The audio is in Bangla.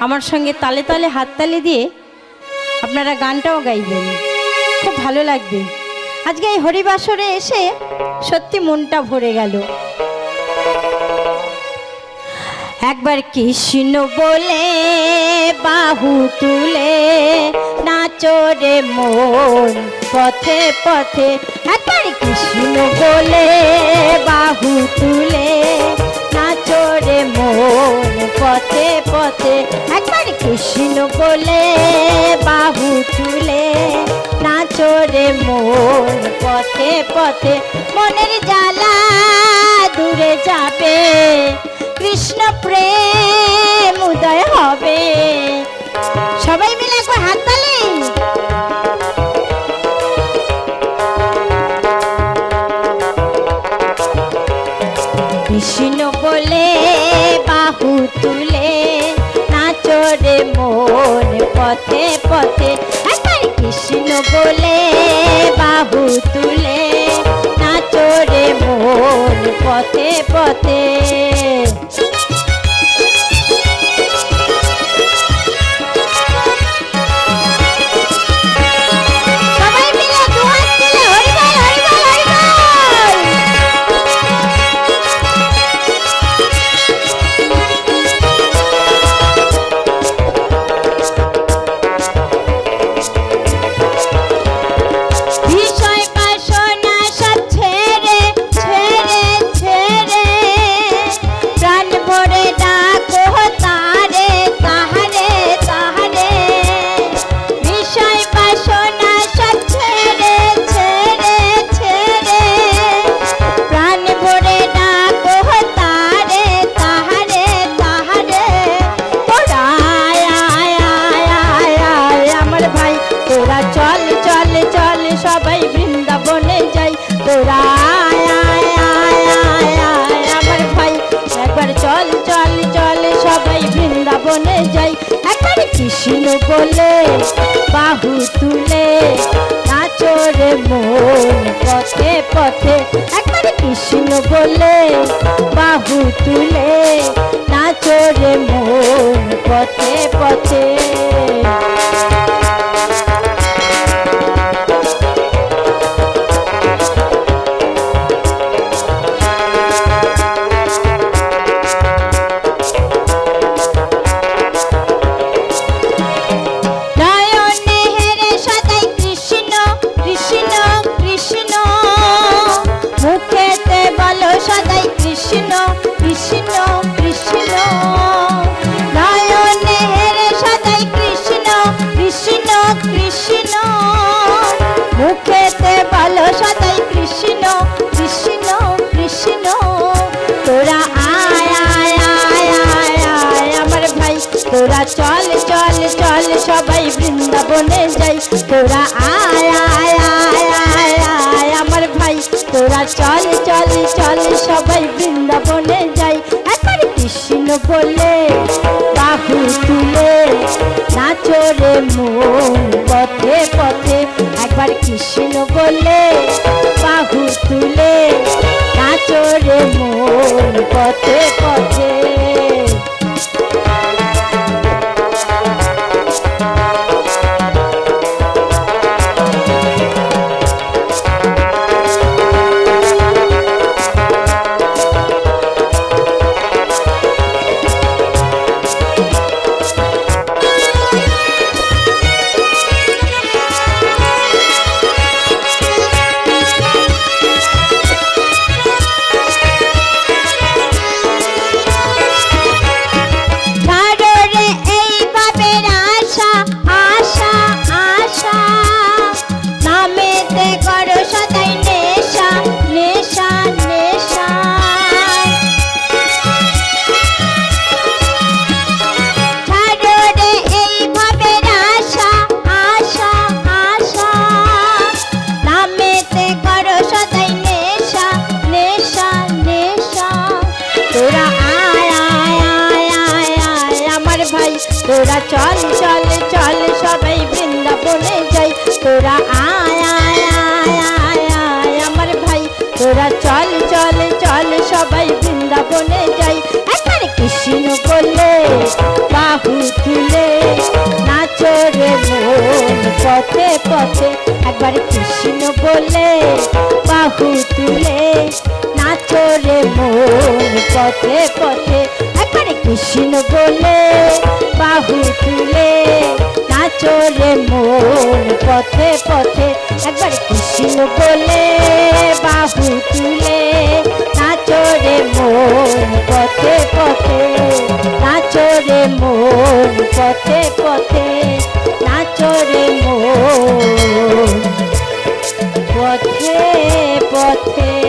আমার সঙ্গে তালে তালে হাততালি দিয়ে আপনারা গানটাও গাইবেন, খুব ভালো লাগবে। আজকে এই হরিবাসরে এসে সত্যি মনটা ভরে গেল। একবার কৃষ্ণ বলে বাহু তুলে নাচো রে মন পথে পথে। একবার কৃষ্ণ বলে বাহু তুলে নাচো রে মন পথে পথে। একবার কৃষ্ণ বলে বাহু তুলে নাচো রে মন পথে পথে। মনের জ্বালা দূরে যাবে, কৃষ্ণ প্রেম উদয় হবে। সবাই মিলে একবার হাততালি। কৃষ্ণ বলে বাহু তুলে নাচো রে মন পথে পথে। একবার কৃষ্ণ বলে বাহু তুলে নাচো রে মন পথে পথে। কৃষ্ণ বলে বাহু তুলে নাচো রে মন পথে পথে। একবার কৃষ্ণ বলে বাহু তুলে নাচো রে মন পথে পথে। তোরা চল চল চল সবাই বৃন্দাবনে যাই। তোরা আয় আয় আয় আয় আয় আমার ভাই। তোরা চল চল চল সবাই বৃন্দাবনে যাই। একবার কৃষ্ণ বলে বাহু তুলে নাচো রে মন পথে পথে। একবার কৃষ্ণ বলে বাহু তুলে নাচো রে মন পথে পথে। তোরা চল চল চল সবাই বৃন্দাবনে যাই। তোরা আয় আয় আয় আয় আয় আমার ভাই। তোরা চল চল চল সবাই বৃন্দাবনে যাই। একবার কৃষ্ণ বলে বাহু তুলে নাচো রে মন পথে পথে একবার কৃষ্ণ বলে বাহু তুলে নাচো রে মন পথে পথে একবার কৃষ্ণ বলে বাহু তুলে নাচো রে মন পথে পথে একবার কৃষ্ণ বলে বাহু তুলে নাচো রে মন পথে পথে নাচো রে মন পথে পথে নাচো রে মন পথে পথে।